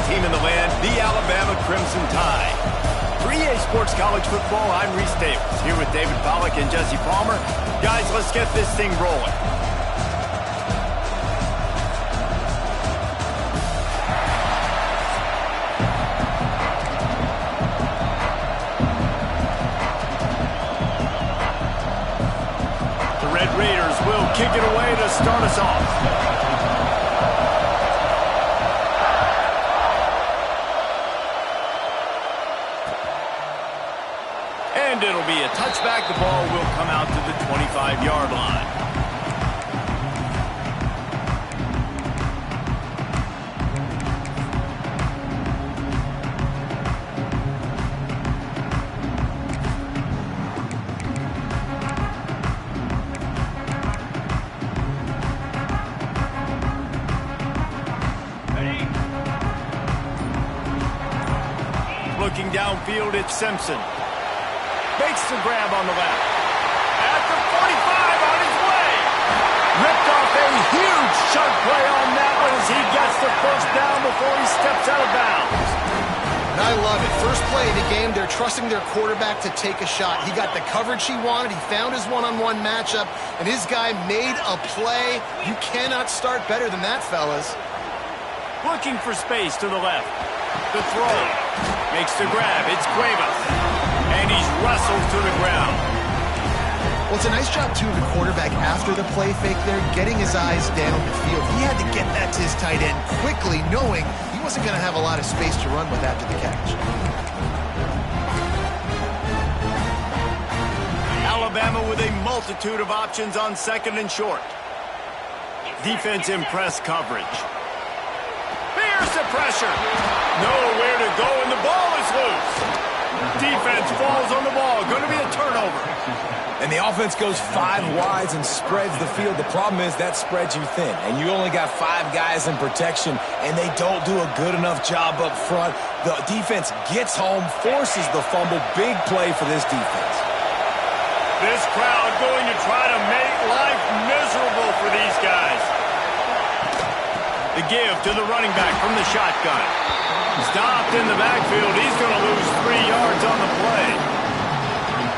team in the land, the Alabama Crimson Tide. For EA Sports College Football, I'm Reese Davis, here with David Pollack and Jesse Palmer. Guys, let's get this thing rolling. The Red Raiders will kick it away to start us off. And it'll be a touchback. The ball will come out to the 25-yard line. Ready? Looking downfield, it's Simpson. Makes the grab on the left. At the 45, on his way. Ripped off a huge chunk play on that one as he gets the first down before he steps out of bounds. And I love it. First play of the game, they're trusting their quarterback to take a shot. He got the coverage he wanted. He found his one-on-one matchup, and his guy made a play. You cannot start better than that, fellas. Looking for space to the left. The throw. Makes the grab. It's Cuevas. And he's wrestled to the ground. Well, it's a nice job, too, of the quarterback after the play fake there, getting his eyes down the field. He had to get that to his tight end quickly, knowing he wasn't going to have a lot of space to run with after the catch. Alabama with a multitude of options on second and short. Defense in press coverage. Fierce pressure. Nowhere to go, and the ball is loose. Defense falls on the ball. Going to be a turnover. And the offense goes 5 wides and spreads the field. The problem is that spreads you thin, and you only got 5 guys in protection, and they don't do a good enough job up front. The defense gets home, forces the fumble. Big play for this defense. This crowd going to try to make life miserable for these guys. The give to the running back from the shotgun. Stopped in the backfield. He's going to lose 3 yards on the play.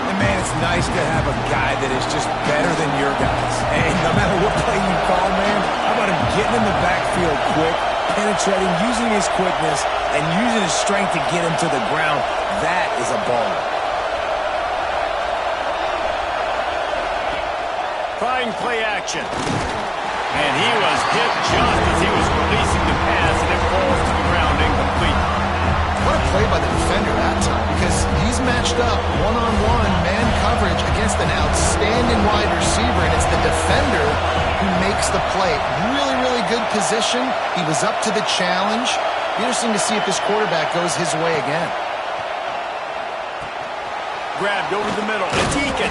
And, man, it's nice to have a guy that is just better than your guys. And no matter what play you call, man, how about him getting in the backfield quick, penetrating, using his quickness, and using his strength to get him to the ground. That is a baller. Trying play action. And he was hit just as he was releasing the pass, and it falls to the ground incomplete. What a play by the defender that time, because he's matched up one-on-one man coverage against an outstanding wide receiver, and it's the defender who makes the play. Really, really good position. He was up to the challenge. Interesting to see if this quarterback goes his way again. Grabbed over the middle. It's Eakin.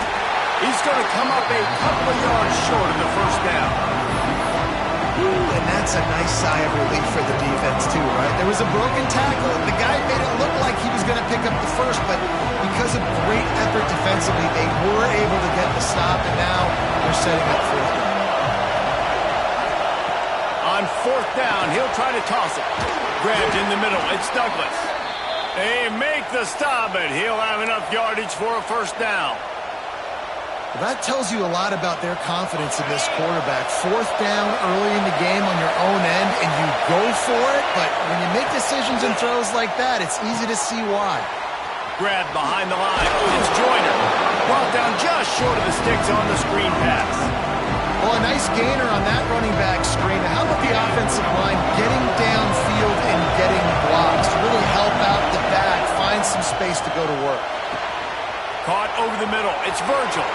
He's going to come up a couple of yards short of the first down. And that's a nice sigh of relief for the defense, too, right? There was a broken tackle. The guy made it look like he was going to pick up the first, but because of great effort defensively, they were able to get the stop, and now they're setting up fourth down. On fourth down, he'll try to toss it. Grabbed in the middle. It's Douglas. They make the stop, but he'll have enough yardage for a first down. Well, that tells you a lot about their confidence in this quarterback. Fourth down early in the game on your own end, and you go for it, but when you make decisions and throws like that, it's easy to see why. Grabbed behind the line. It's Joyner. Brought down just short of the sticks on the screen pass. Well, a nice gainer on that running back screen. How about the offensive line getting downfield and getting blocks to really help out the back, find some space to go to work? Caught over the middle. It's Virgil.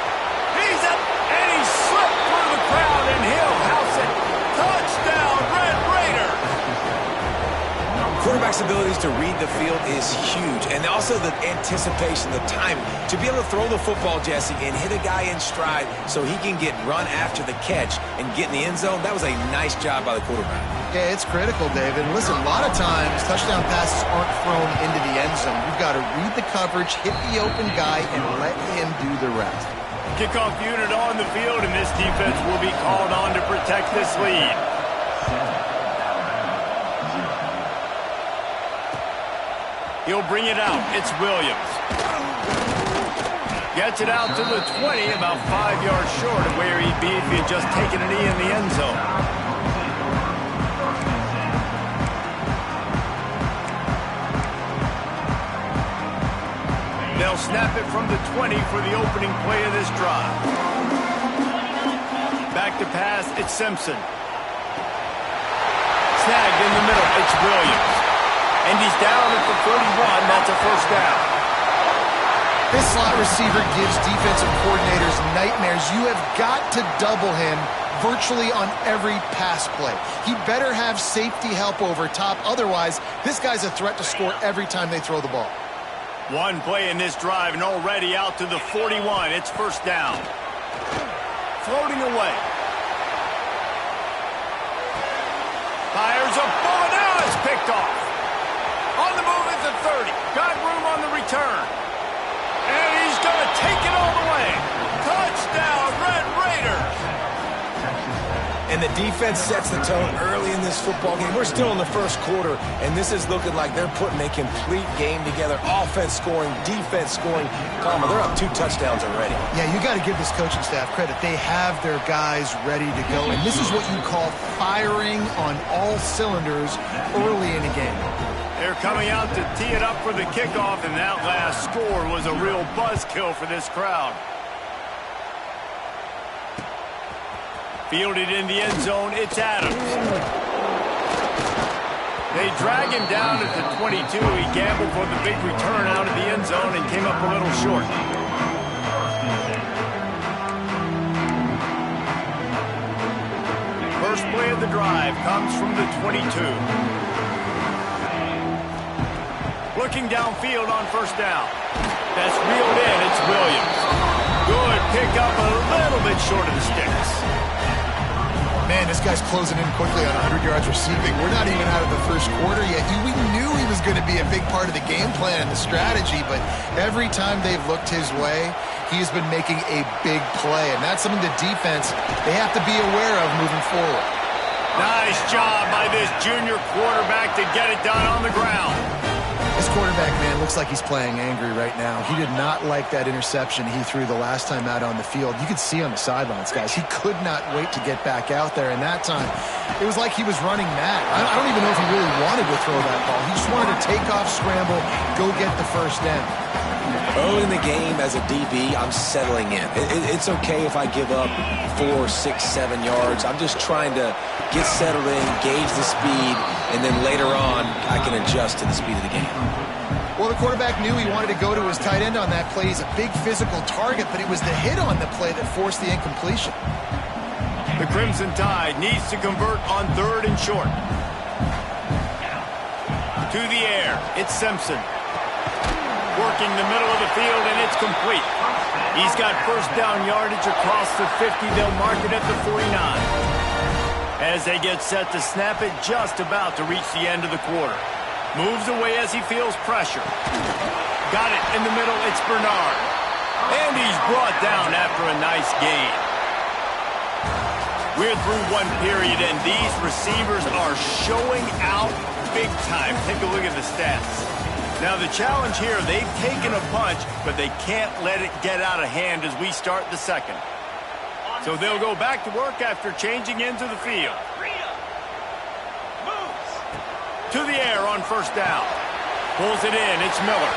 He's up, and he slipped through the crowd, and he'll house it. Touchdown, Red Raider! Quarterback's abilities to read the field is huge, and also the anticipation, the timing. To be able to throw the football, Jesse, and hit a guy in stride so he can get run after the catch and get in the end zone, that was a nice job by the quarterback. Yeah, it's critical, David. Listen, a lot of times touchdown passes aren't thrown into the end zone. You've got to read the coverage, hit the open guy, and let him do the rest. Kickoff unit on the field, and this defense will be called on to protect this lead. He'll bring it out. It's Williams. Gets it out to the 20, about 5 yards short of where he'd be if he had just taken a knee in the end zone. They'll snap it from the 20 for the opening play of this drive. Back to pass, it's Simpson. Snagged in the middle, it's Williams. And he's down at the 41, that's a first down. This slot receiver gives defensive coordinators nightmares. You have got to double him virtually on every pass play. He better have safety help over top. Otherwise, this guy's a threat to score every time they throw the ball. One play in this drive and already out to the 41. It's first down. Floating away. Fires a bullet. Now it's picked off. On the move at the 30. Got room on the return. And he's going to take it all the way. Touchdown, Red Raiders. And the defense sets the tone early in this football game. We're still in the first quarter, and this is looking like they're putting a complete game together. Offense scoring, defense scoring. Palmer, they're up 2 touchdowns already. Yeah, you got to give this coaching staff credit. They have their guys ready to go, and this is what you call firing on all cylinders early in a game. They're coming out to tee it up for the kickoff, and that last score was a real buzzkill for this crowd. Fielded in the end zone, it's Adams. They drag him down at the 22. He gambled for the big return out of the end zone and came up a little short. First play of the drive comes from the 22. Looking downfield on first down. That's reeled in, it's Williams. Good pick up a little bit short of the sticks. Man, this guy's closing in quickly on 100 yards receiving. We're not even out of the first quarter yet. We knew he was going to be a big part of the game plan and the strategy, but every time they've looked his way, he has been making a big play, and that's something the defense, they have to be aware of moving forward. Nice job by this junior quarterback to get it done on the ground. This quarterback, man, looks like he's playing angry right now. He did not like that interception he threw the last time out on the field. You could see on the sidelines, guys. He could not wait to get back out there, and that time, it was like he was running mad. I don't even know if he really wanted to throw that ball. He just wanted to take off, scramble, go get the first down. Early in the game, as a DB, I'm settling in. It's okay if I give up 4, 6, 7 yards. I'm just trying to get settled in, gauge the speed, and then later on, I can adjust to the speed of the game. Well, the quarterback knew he wanted to go to his tight end on that play. He's a big physical target, but it was the hit on the play that forced the incompletion. The Crimson Tide needs to convert on 3rd and short. To the air, it's Simpson. Working the middle of the field, and it's complete. He's got first down yardage across the 50. They'll mark it at the 49. As they get set to snap it, just about to reach the end of the quarter. Moves away as he feels pressure. Got it in the middle, it's Bernard. And he's brought down after a nice gain. We're through one period, and these receivers are showing out big time. Take a look at the stats. Now, the challenge here, they've taken a punch, but they can't let it get out of hand as we start the second. So they'll go back to work after changing into the field. To the air on first down. Pulls it in, it's Miller.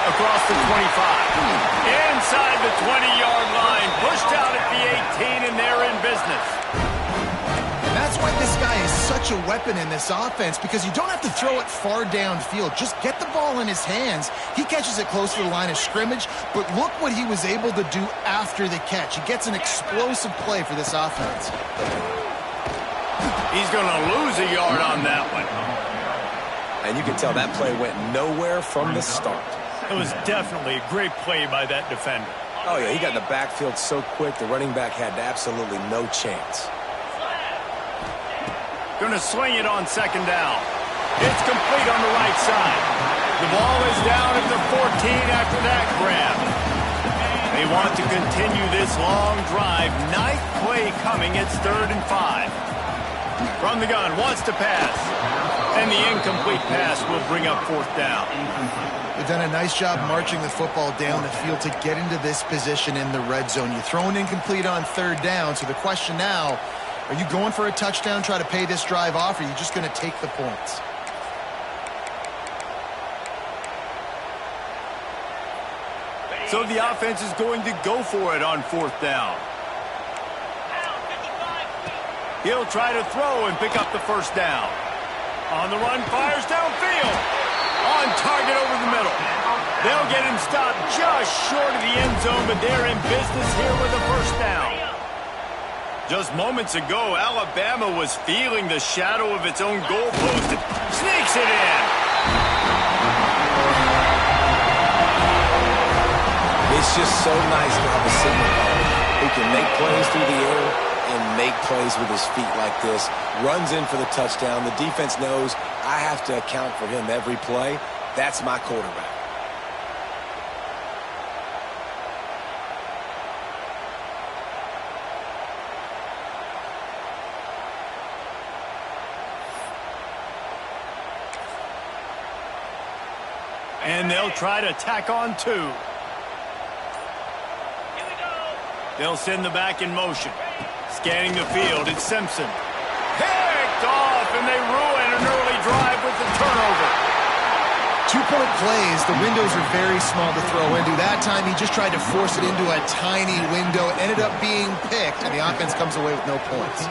Across the 25. Inside the 20-yard line. Pushed out at the 18, and they're in business. That's why this guy is such a weapon in this offense, because you don't have to throw it far downfield. Just get the ball in his hands. He catches it close to the line of scrimmage, but look what he was able to do after the catch. He gets an explosive play for this offense. He's going to lose a yard on that one. And you can tell that play went nowhere from the start. It was definitely a great play by that defender. Oh, yeah, he got in the backfield so quick, the running back had absolutely no chance. Going to swing it on second down. It's complete on the right side. The ball is down at the 14 after that grab. They want to continue this long drive. Ninth play coming. It's 3rd and 5. From the gun, wants to pass. And the incomplete pass will bring up fourth down. They've done a nice job marching the football down the field to get into this position in the red zone. You throw an incomplete on third down, so the question now, are you going for a touchdown, try to pay this drive off, or are you just going to take the points? So the offense is going to go for it on fourth down. He'll try to throw and pick up the first down. On the run, fires downfield. On target over the middle. They'll get him stopped just short of the end zone, but they're in business here with a first down. Just moments ago, Alabama was feeling the shadow of its own goalpost and sneaks it in. It's just so nice to have a signal who can make plays through the air and make plays with his feet like this. Runs in for the touchdown. The defense knows I have to account for him every play. That's my quarterback. And they'll try to tack on two. They'll send the back in motion. Scanning the field, it's Simpson. Picked off, and they ruin an early drive with the turnover. 2-point plays, the windows are very small to throw into. That time, he just tried to force it into a tiny window. Ended up being picked, and the offense comes away with no points.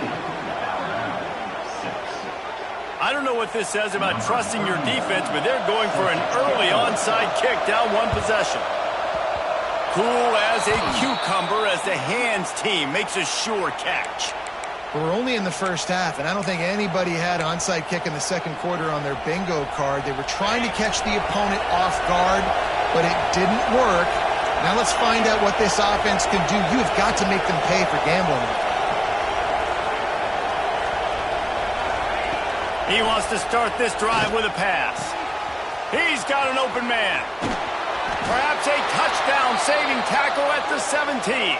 I don't know what this says about trusting your defense, but they're going for an early onside kick down one possession. Cool as a cucumber as the hands team makes a sure catch. We're only in the first half, and I don't think anybody had onside kick in the second quarter on their bingo card. They were trying to catch the opponent off guard, but it didn't work. Now let's find out what this offense can do. You have got to make them pay for gambling. He wants to start this drive with a pass. He's got an open man. Perhaps a touchdown-saving tackle at the 17.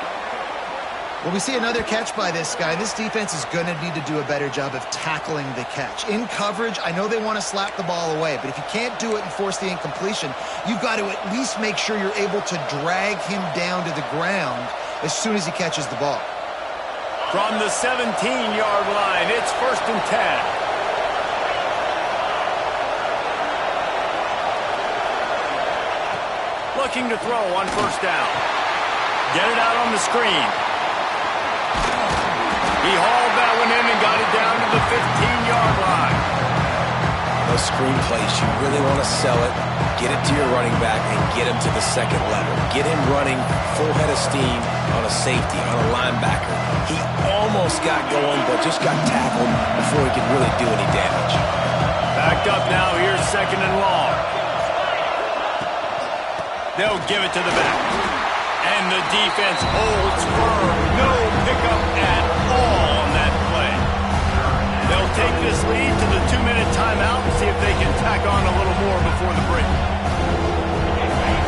Well, we see another catch by this guy. This defense is going to need to do a better job of tackling the catch. In coverage, I know they want to slap the ball away, but if you can't do it and force the incompletion, you've got to at least make sure you're able to drag him down to the ground as soon as he catches the ball. From the 17-yard line, it's 1st and 10. Looking to throw on first down. Get it out on the screen. He hauled that one in and got it down to the 15-yard line. Those screen plays, you really want to sell it, get it to your running back, and get him to the second level. Get him running full head of steam on a safety, on a linebacker. He almost got going, but just got tackled before he could really do any damage. Backed up now, here's 2nd and long. They'll give it to the back. And the defense holds firm. No pickup at all on that play. They'll take this lead to the 2-minute timeout and see if they can tack on a little more before the break.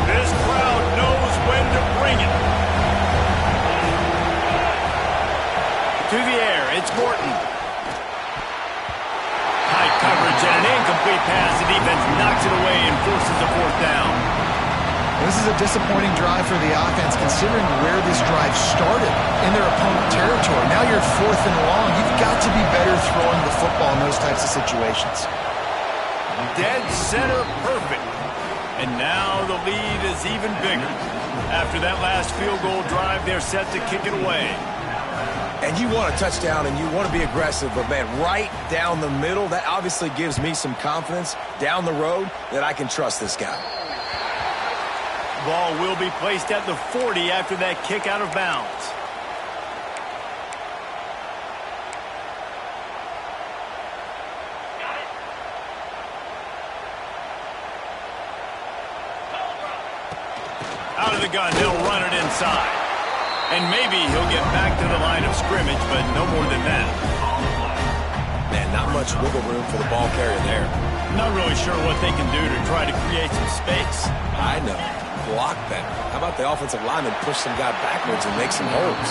This crowd knows when to bring it. To the air, it's Morton. High coverage and an incomplete pass. The defense knocks it away and forces the fourth down. This is a disappointing drive for the offense, considering where this drive started in their opponent territory. Now you're 4th and long. You've got to be better throwing the football in those types of situations. Dead center perfect. And now the lead is even bigger. After that last field goal drive, they're set to kick it away. And you want a touchdown and you want to be aggressive, but man, right down the middle, that obviously gives me some confidence down the road that I can trust this guy. Ball will be placed at the 40 after that kick out of bounds. Out of the gun, they'll run it inside. And maybe he'll get back to the line of scrimmage, but no more than that. Man, not much wiggle room for the ball carrier there. Not really sure what they can do to try to create some space. I know. block better? How about the offensive lineman push some guy backwards and make some holes?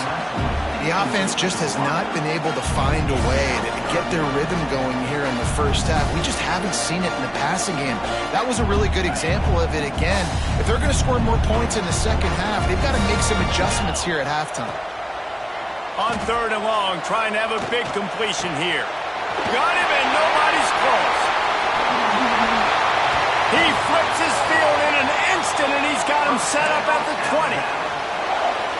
The offense just has not been able to find a way to get their rhythm going here in the first half. We just haven't seen it in the passing game. That was a really good example of it again. If they're going to score more points in the second half, they've got to make some adjustments here at halftime. On 3rd and long, trying to have a big completion here. Got him, and nobody's close. He flips his field in an instant, and he's got him set up at the 20.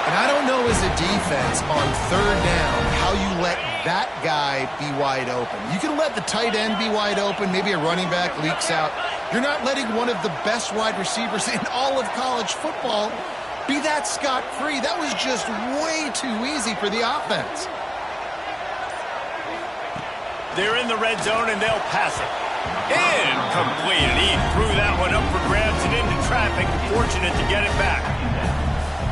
And I don't know as a defense on 3rd down how you let that guy be wide open. You can let the tight end be wide open. Maybe a running back leaks out. You're not letting one of the best wide receivers in all of college football be that scot-free. That was just way too easy for the offense. They're in the red zone, and they'll pass it. Incomplete. He threw that one up for grabs and into traffic. Fortunate to get it back.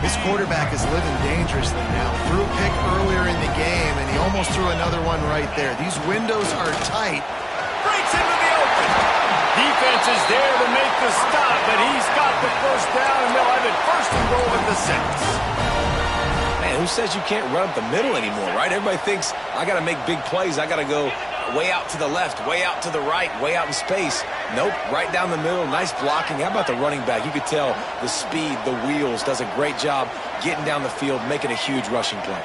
His quarterback is living dangerously now. Threw a pick earlier in the game, and he almost threw another one right there. These windows are tight. Breaks into the open. Defense is there to make the stop, but he's got the first down, and they'll have it 1st and goal at the 6. Man, who says you can't run up the middle anymore, right? Everybody thinks, I got to make big plays. I got to go way out to the left, way out to the right, way out in space. Nope, right down the middle, nice blocking. How about the running back? You could tell the speed, the wheels, does a great job getting down the field, making a huge rushing play.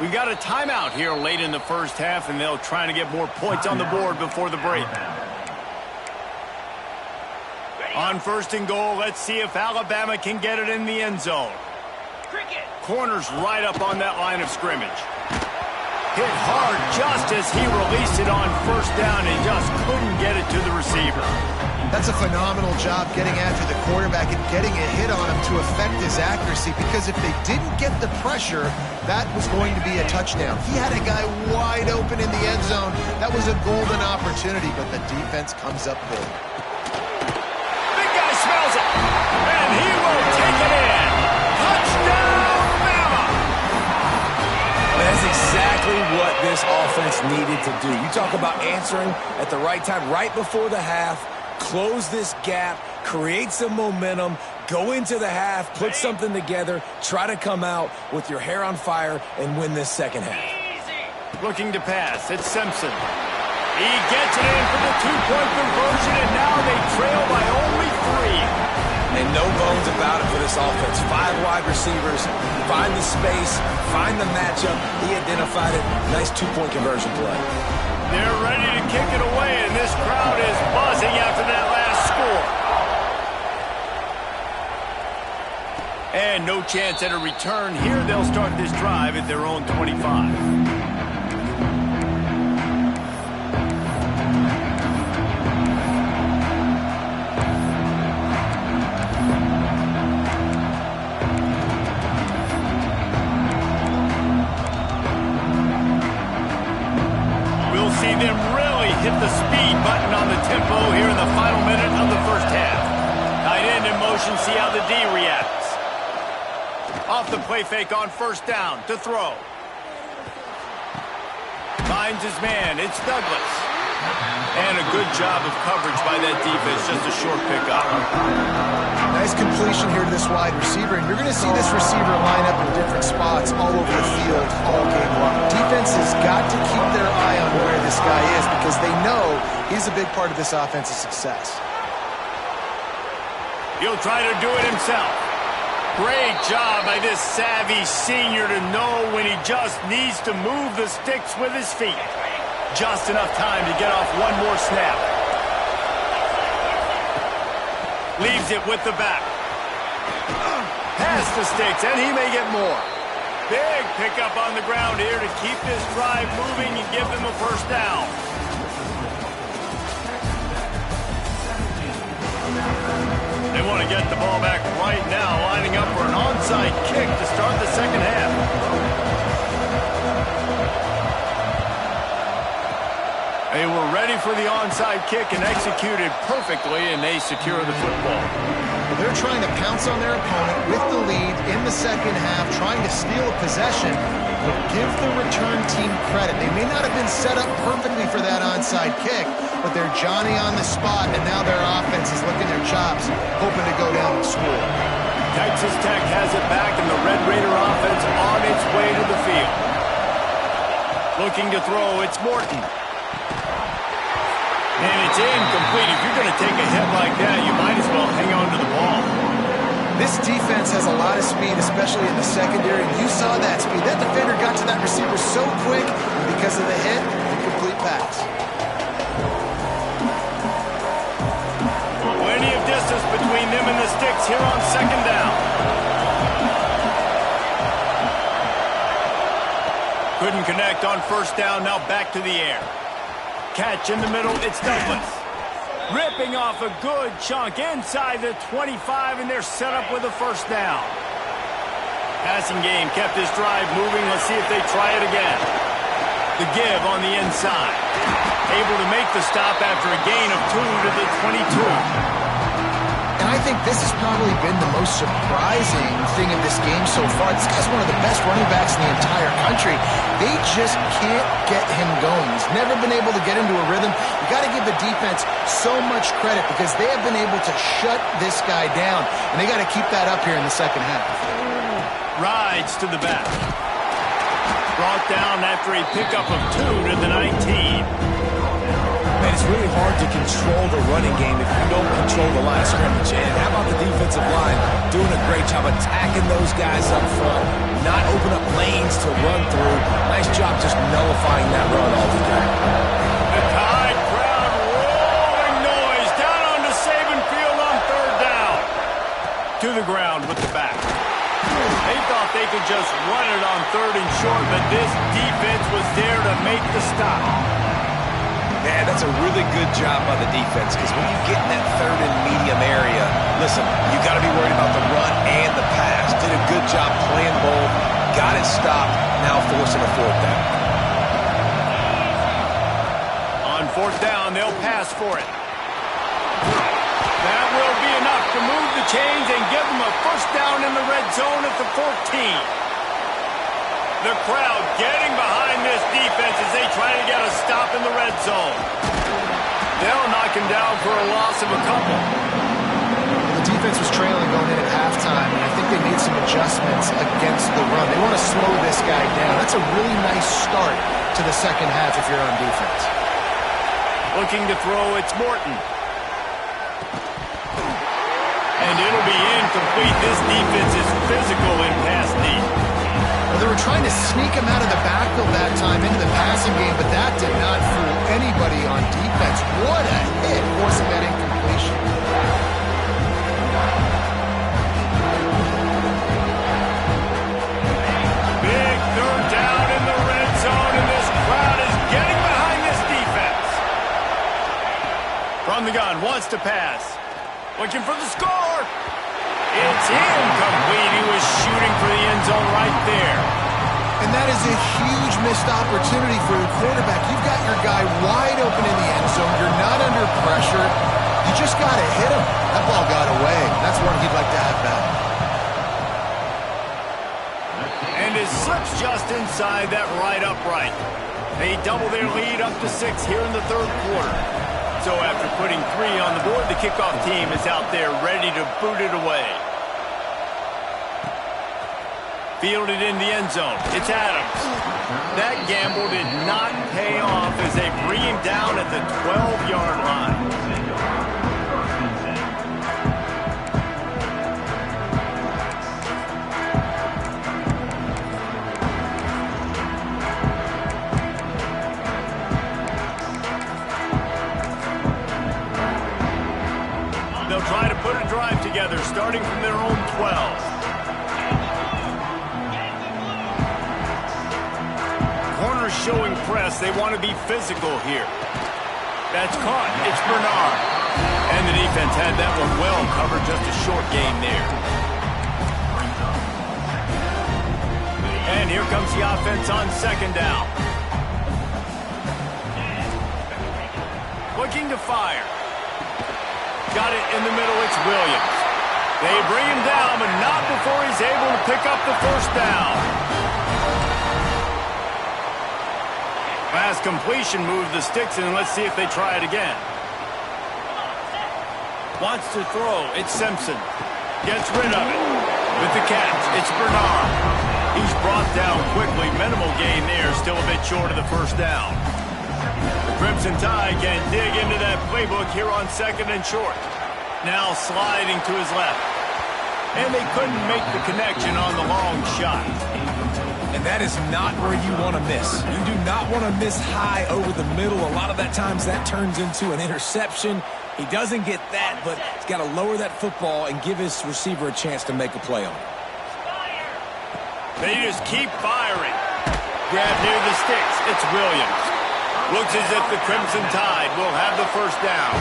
We got a timeout here late in the first half, and they'll try to get more points on the board before the break. On 1st and goal, let's see if Alabama can get it in the end zone. Corner's right up on that line of scrimmage. Hit hard just as he released it on 1st down and just couldn't get it to the receiver. That's a phenomenal job getting after the quarterback and getting a hit on him to affect his accuracy, because if they didn't get the pressure, that was going to be a touchdown. He had a guy wide open in the end zone. That was a golden opportunity, but the defense comes up big. Big guy smells it, and he will take it in. Touchdown, Bama! That's exactly what this offense needed to do. You talk about answering at the right time, right before the half. Close this gap, create some momentum, go into the half, put something together, try to come out with your hair on fire and win this second half. Looking to pass, it's Simpson. He gets it in for the 2-point conversion, and now they trail by only 3. And no bones about it for this offense. 5 wide receivers, find the space, find the matchup. He identified it. Nice 2-point conversion play. They're ready to kick it away, and this crowd is buzzing after that last score. And no chance at a return here. They'll start this drive at their own 25. See them really hit the speed button on the tempo here in the final minute of the first half. Tight end in motion, see how the D reacts. Off the play fake on 1st down to throw. Finds his man, it's Douglas. And a good job of coverage by that defense, just a short pickup. Nice completion here to this wide receiver, and you're going to see this receiver line up in different spots all over the field all game long. Defense has got to keep their eye on where this guy is, because they know he's a big part of this offense's success. He'll try to do it himself. Great job by this savvy senior to know when he just needs to move the sticks with his feet. Just enough time to get off one more snap. Leaves it with the back. Past the sticks, and he may get more. Big pickup on the ground here to keep this drive moving and give them a 1st down. They want to get the ball back right now, lining up for an onside kick to start the second half. They were ready for the onside kick and executed perfectly, and they secure the football. Well, they're trying to pounce on their opponent with the lead in the second half, trying to steal a possession, but give the return team credit. They may not have been set up perfectly for that onside kick, but they're Johnny on the spot, and now their offense is licking their chops, hoping to go down and score. Texas Tech has it back, and the Red Raider offense on its way to the field. Looking to throw, it's Morton. And it's incomplete. If you're going to take a hit like that, you might as well hang on to the ball. This defense has a lot of speed, especially in the secondary. You saw that speed. That defender got to that receiver so quick, and because of the hit, incomplete pass. Plenty of distance between them and the sticks here on second down. Couldn't connect on first down. Now back to the air. Catch in the middle, it's Douglas. Ripping off a good chunk inside the 25, and they're set up with a first down. Passing game kept his drive moving. Let's see if they try it again. The give on the inside. Able to make the stop after a gain of 2 to the 22. And I think this has probably been the most surprising thing in this game so far. This guy's one of the best running backs in the entire country. They just can't get him going. He's never been able to get into a rhythm. You got to give the defense so much credit because they have been able to shut this guy down, and they got to keep that up here in the second half. Rides to the back. Brought down after a pickup of 2 to the 19. Man, it's really hard to control the running game if you don't control the line of scrimmage. And how about the defensive line doing a great job attacking those guys up front, not open up lanes to run through. Nice job just nullifying that run altogether. The Tide crowd rolling noise down onto Saban Field on third down. To the ground with the back. They thought they could just run it on third and short, but this defense was there to make the stop. Yeah, that's a really good job by the defense because when you get in that third and medium area, listen, you got to be worried about the run and the pass. Did a good job playing both, got it stopped, now forcing a fourth down. On fourth down, they'll pass for it. That will be enough to move the chains and give them a first down in the red zone at the 14. The crowd getting behind this defense as they try to get a stop in the red zone. They'll knock him down for a loss of a couple. The defense was trailing going in at halftime, and I think they made some adjustments against the run. They want to slow this guy down. That's a really nice start to the second half if you're on defense. Looking to throw, it's Morton. And it'll be incomplete. This defense is physical in pass deep. Well, they were trying to sneak him out of the backfield that time into the passing game, but that did not fool anybody on defense. What a hit, forcing that incompletion. Big third down in the red zone, and this crowd is getting behind this defense. From the gun, wants to pass. Looking for the score. It's incomplete. He was shooting for the end zone right there. And that is a huge missed opportunity for the quarterback. You've got your guy wide open in the end zone. You're not under pressure. You just got to hit him. That ball got away. That's one he'd like to have back. And it slips just inside that right upright. They double their lead up to 6 here in the third quarter. So after putting 3 on the board, the kickoff team is out there ready to boot it away. Fielded in the end zone. It's Adams. That gamble did not pay off as they bring him down at the 12-yard line. They'll try to put a drive together, starting from their own 12. Corners showing press. They want to be physical here. That's caught. It's Bernard. And the defense had that one well covered. Just a short game there. And here comes the offense on second down. looking to fire. Got it in the middle, it's Williams. They bring him down, but not before he's able to pick up the first down. Pass completion moved the sticks, and let's see if they try it again. Wants to throw, it's Simpson. Gets rid of it. With the catch, it's Bernard. He's brought down quickly. Minimal gain there, still a bit short of the first down. The Crimson Tide can dig into that playbook here on 2nd and short. Now sliding to his left. And they couldn't make the connection on the long shot. And that is not where you want to miss. You do not want to miss high over the middle. A lot of that times that turns into an interception. He doesn't get that, but he's got to lower that football and give his receiver a chance to make a play on it. They just keep firing. Grab near the sticks. It's Williams. Looks as if the Crimson Tide will have the first down.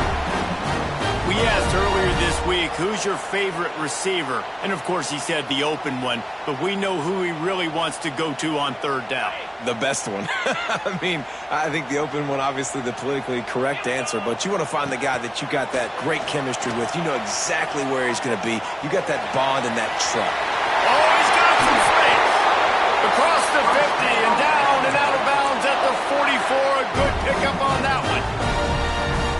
We asked earlier this week, who's your favorite receiver? And, of course, he said the open one, but we know who he really wants to go to on 3rd down. The best one. I mean, I think the open one, obviously the politically correct answer, but you want to find the guy that you got that great chemistry with. You know exactly where he's going to be. You got that bond and that trust. Oh, he's got some space. Across the 50 and down and out of bounds at the 44. A good pickup on that one.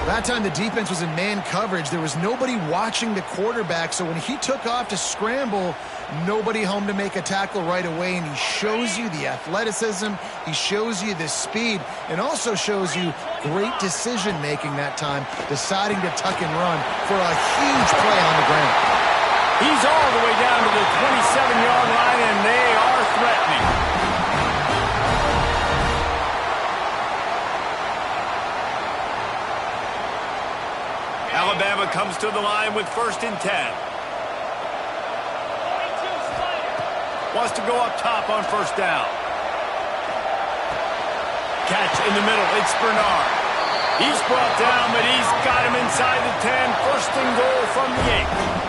That time the defense was in man coverage. There was nobody watching the quarterback, so when he took off to scramble, nobody home to make a tackle right away, and he shows you the athleticism, he shows you the speed, and also shows you great decision-making that time, deciding to tuck and run for a huge play on the ground. He's all the way down to the 27-yard line, and they are threatening. Alabama comes to the line with 1st and 10. Wants to go up top on 1st down. Catch in the middle, it's Bernard. He's brought down, but he's got him inside the 10. 1st and goal from the 8.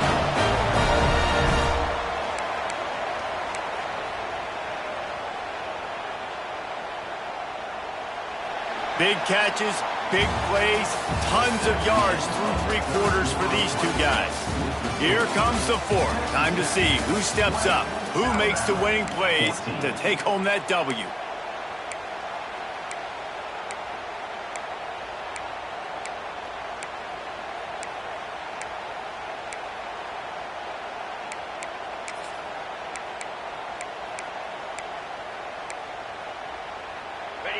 Big catches, big plays, tons of yards through 3 quarters for these two guys. Here comes the 4th. Time to see who steps up, who makes the winning plays to take home that W.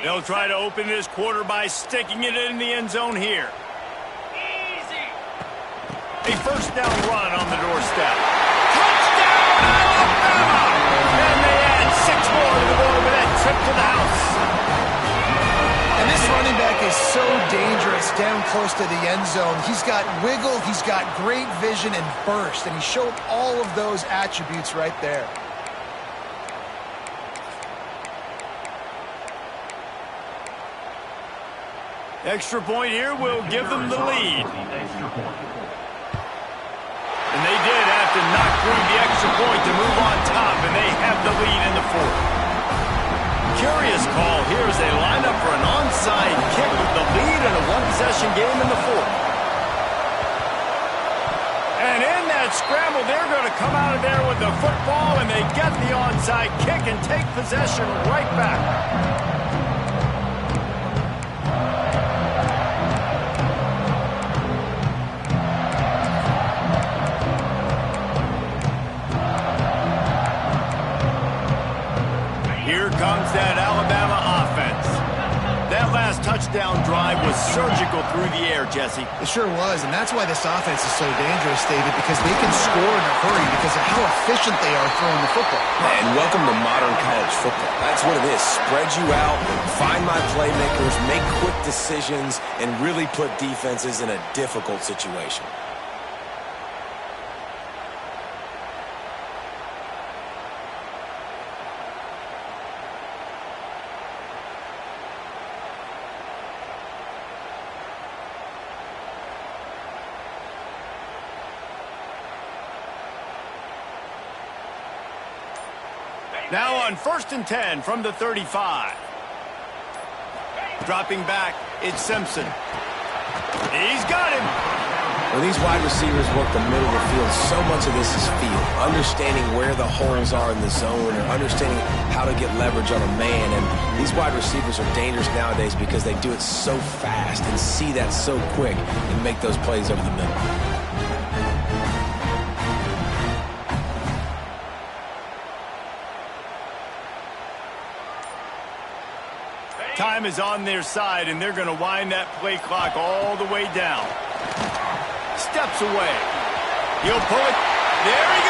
They'll try to open this quarter by sticking it in the end zone here. Easy. A 1st down run on the doorstep. Touchdown, Alabama! And they add 6 more to the board with that trip to the house. And this running back is so dangerous down close to the end zone. He's got wiggle, he's got great vision and burst, and he showed all of those attributes right there. Extra point here will give them the lead. And they did have to knock through the extra point to move on top, and they have the lead in the 4th. Curious call here as they line up for an onside kick with the lead in a 1-possession game in the 4th. And in that scramble, they're going to come out of there with the football, and they get the onside kick and take possession right back. Here comes that Alabama offense. That last touchdown drive was surgical through the air, Jesse. It sure was, and that's why this offense is so dangerous, David, because they can score in a hurry because of how efficient they are throwing the football. And welcome to modern college football. That's what it is. Spread you out, find my playmakers, make quick decisions, and really put defenses in a difficult situation. Now on 1st and 10 from the 35. Dropping back, it's Simpson. He's got him. When these wide receivers work the middle of the field, so much of this is feel. Understanding where the holes are in the zone or understanding how to get leverage on a man. And these wide receivers are dangerous nowadays because they do it so fast and see that so quick and make those plays over the middle. Time is on their side, and they're going to wind that play clock all the way down. Steps away. He'll pull it. There he